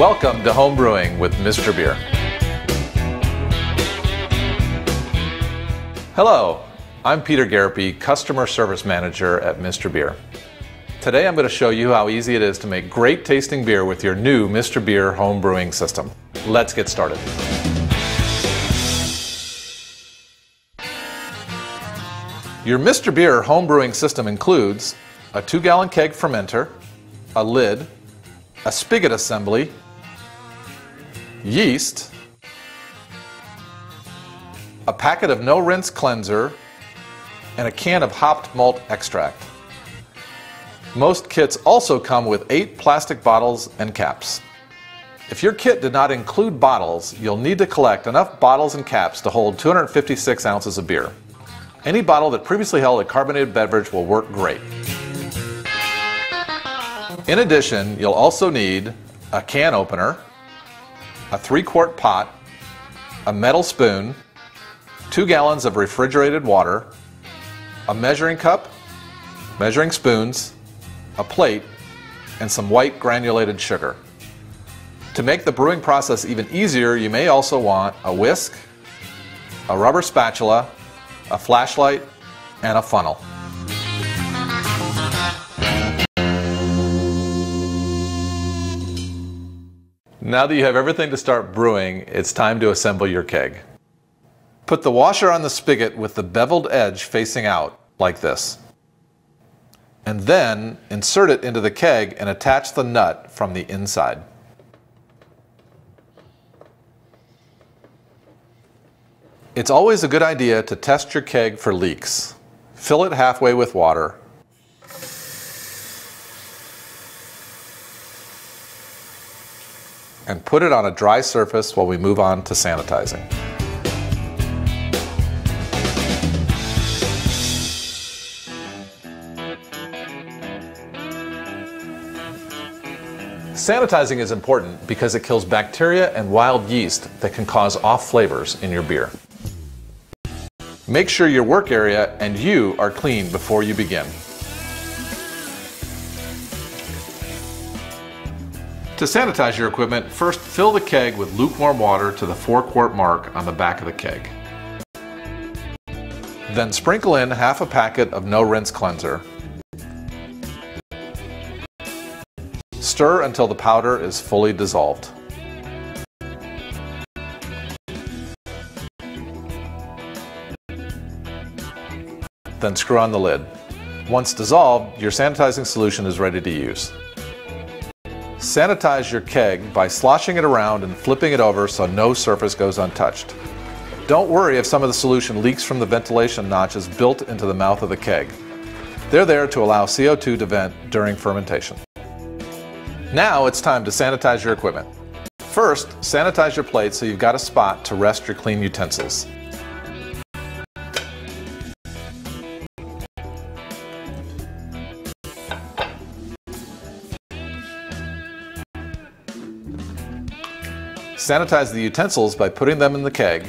Welcome to Home Brewing with MrBeer. Hello, I'm Peter Garapi, Customer Service Manager at MrBeer. Today I'm going to show you how easy it is to make great tasting beer with your new MrBeer home brewing system. Let's get started. Your MrBeer home brewing system includes a 2-gallon keg fermenter, a lid, a spigot assembly, yeast, a packet of no-rinse cleanser, and a can of hopped malt extract. Most kits also come with 8 plastic bottles and caps. If your kit did not include bottles, you'll need to collect enough bottles and caps to hold 256 ounces of beer. Any bottle that previously held a carbonated beverage will work great. In addition, you'll also need a can opener, a 3-quart pot, a metal spoon, 2 gallons of refrigerated water, a measuring cup, measuring spoons, a plate, and some white granulated sugar. To make the brewing process even easier, you may also want a whisk, a rubber spatula, a flashlight, and a funnel. Now that you have everything to start brewing, it's time to assemble your keg. Put the washer on the spigot with the beveled edge facing out, like this. And then insert it into the keg and attach the nut from the inside. It's always a good idea to test your keg for leaks. Fill it halfway with water. And put it on a dry surface while we move on to sanitizing. Sanitizing is important because it kills bacteria and wild yeast that can cause off flavors in your beer. Make sure your work area and you are clean before you begin. To sanitize your equipment, first fill the keg with lukewarm water to the 4-quart mark on the back of the keg. Then sprinkle in half a packet of no-rinse cleanser. Stir until the powder is fully dissolved. Then screw on the lid. Once dissolved, your sanitizing solution is ready to use. Sanitize your keg by sloshing it around and flipping it over so no surface goes untouched. Don't worry if some of the solution leaks from the ventilation notches built into the mouth of the keg. They're there to allow CO2 to vent during fermentation. Now it's time to sanitize your equipment. First, sanitize your plate so you've got a spot to rest your clean utensils. Sanitize the utensils by putting them in the keg.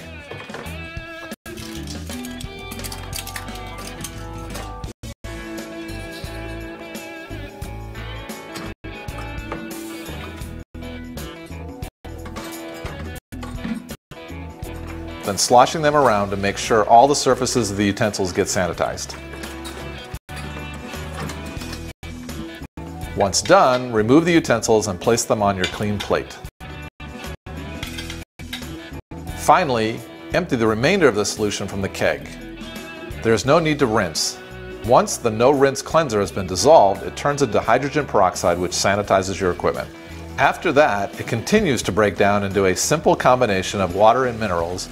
Then sloshing them around to make sure all the surfaces of the utensils get sanitized. Once done, remove the utensils and place them on your clean plate. Finally, empty the remainder of the solution from the keg. There is no need to rinse. Once the no-rinse cleanser has been dissolved, it turns into hydrogen peroxide, which sanitizes your equipment. After that, it continues to break down into a simple combination of water and minerals,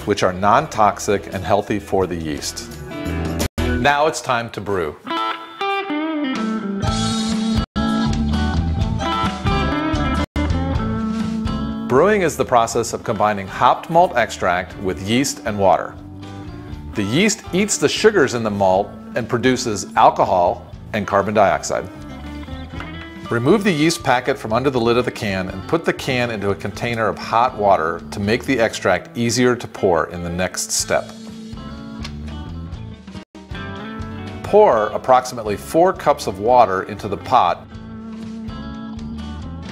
which are non-toxic and healthy for the yeast. Now it's time to brew. Brewing is the process of combining hopped malt extract with yeast and water. The yeast eats the sugars in the malt and produces alcohol and carbon dioxide. Remove the yeast packet from under the lid of the can and put the can into a container of hot water to make the extract easier to pour in the next step. Pour approximately 4 cups of water into the pot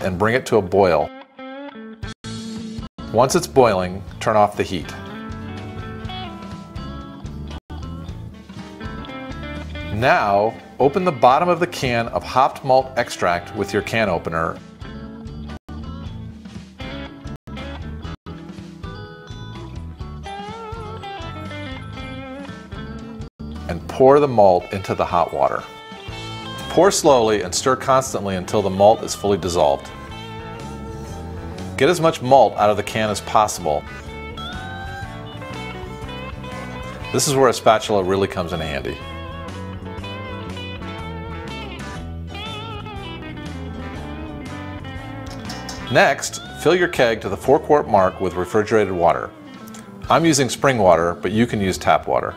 and bring it to a boil. Once it's boiling, turn off the heat. Now, open the bottom of the can of hopped malt extract with your can opener. And pour the malt into the hot water. Pour slowly and stir constantly until the malt is fully dissolved. Get as much malt out of the can as possible. This is where a spatula really comes in handy. Next, fill your keg to the 4-quart mark with refrigerated water. I'm using spring water, but you can use tap water.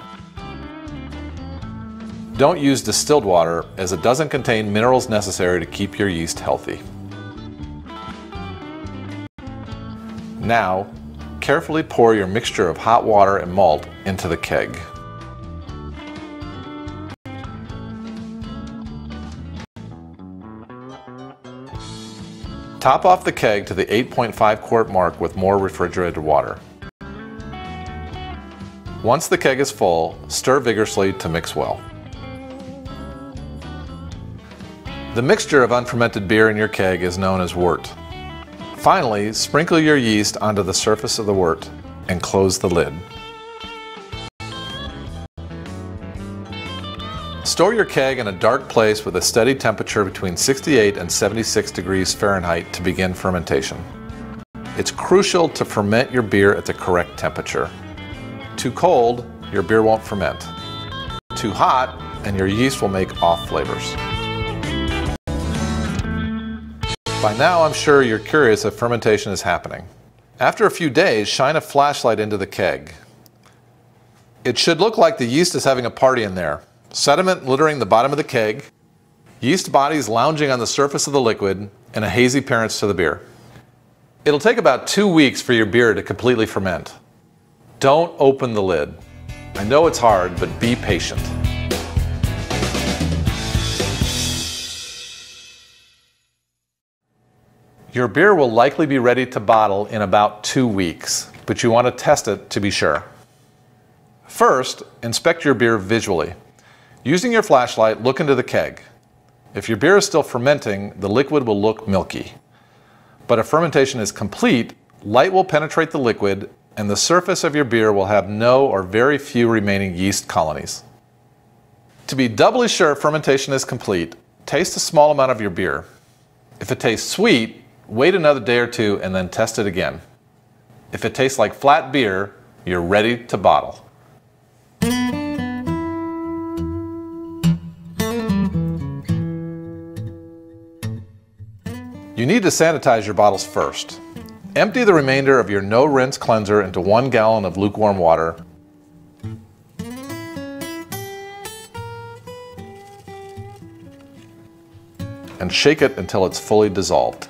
Don't use distilled water, as it doesn't contain minerals necessary to keep your yeast healthy. Now, carefully pour your mixture of hot water and malt into the keg. Top off the keg to the 8.5-quart mark with more refrigerated water. Once the keg is full, stir vigorously to mix well. The mixture of unfermented beer in your keg is known as wort. Finally, sprinkle your yeast onto the surface of the wort and close the lid. Store your keg in a dark place with a steady temperature between 68 and 76 degrees Fahrenheit to begin fermentation. It's crucial to ferment your beer at the correct temperature. Too cold, your beer won't ferment. Too hot, and your yeast will make off flavors. By now, I'm sure you're curious if fermentation is happening. After a few days, shine a flashlight into the keg. It should look like the yeast is having a party in there. Sediment littering the bottom of the keg, yeast bodies lounging on the surface of the liquid, and a hazy appearance to the beer. It'll take about 2 weeks for your beer to completely ferment. Don't open the lid. I know it's hard, but be patient. Your beer will likely be ready to bottle in about 2 weeks, but you want to test it to be sure. First, inspect your beer visually. Using your flashlight, look into the keg. If your beer is still fermenting, the liquid will look milky. But if fermentation is complete, light will penetrate the liquid and the surface of your beer will have no or very few remaining yeast colonies. To be doubly sure fermentation is complete, taste a small amount of your beer. If it tastes sweet, wait another day or two and then test it again. If it tastes like flat beer, you're ready to bottle. You need to sanitize your bottles first. Empty the remainder of your no-rinse cleanser into 1 gallon of lukewarm water. And shake it until it's fully dissolved.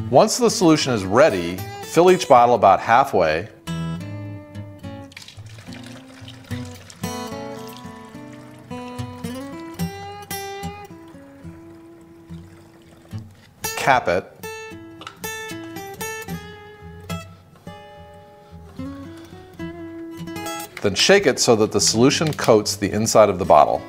Once the solution is ready, fill each bottle about halfway. Cap it. Then shake it so that the solution coats the inside of the bottle.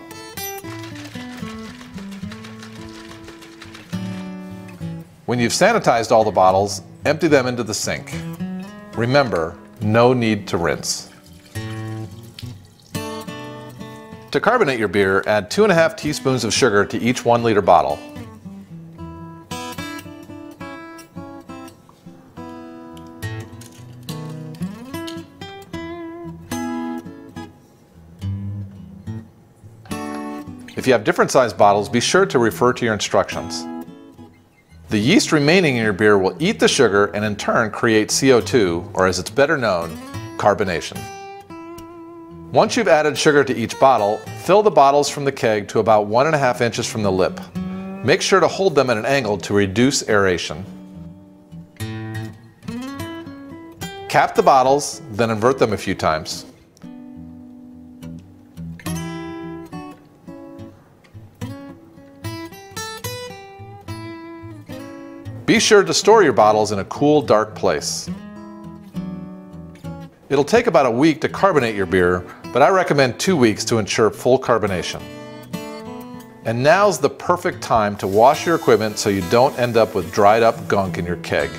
When you've sanitized all the bottles, empty them into the sink. Remember, no need to rinse. To carbonate your beer, add 2.5 teaspoons of sugar to each 1 liter bottle. If you have different sized bottles, be sure to refer to your instructions. The yeast remaining in your beer will eat the sugar and in turn create CO2, or as it's better known, carbonation. Once you've added sugar to each bottle, fill the bottles from the keg to about 1.5 inches from the lip. Make sure to hold them at an angle to reduce aeration. Cap the bottles, then invert them a few times. Be sure to store your bottles in a cool, dark place. It'll take about a week to carbonate your beer, but I recommend 2 weeks to ensure full carbonation. And now's the perfect time to wash your equipment so you don't end up with dried up gunk in your keg.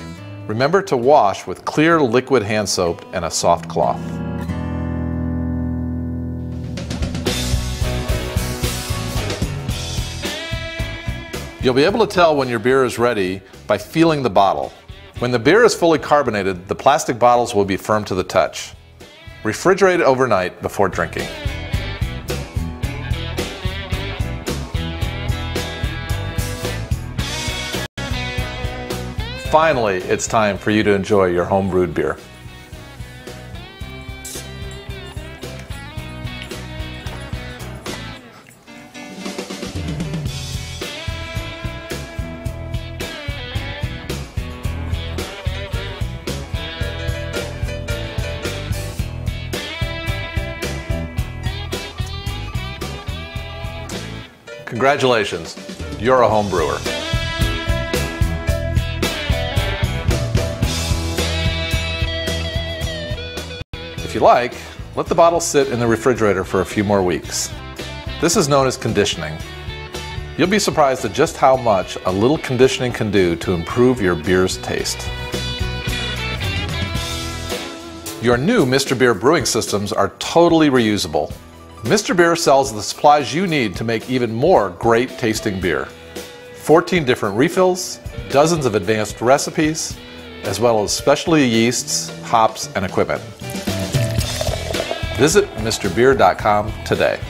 Remember to wash with clear liquid hand soap and a soft cloth. You'll be able to tell when your beer is ready by feeling the bottle. When the beer is fully carbonated, the plastic bottles will be firm to the touch. Refrigerate overnight before drinking. Finally, it's time for you to enjoy your home-brewed beer. Congratulations, you're a home brewer. If you like, let the bottle sit in the refrigerator for a few more weeks. This is known as conditioning. You'll be surprised at just how much a little conditioning can do to improve your beer's taste. Your new MrBeer brewing systems are totally reusable. MrBeer sells the supplies you need to make even more great tasting beer. 14 different refills, dozens of advanced recipes, as well as specialty yeasts, hops, and equipment. Visit MrBeer.com today.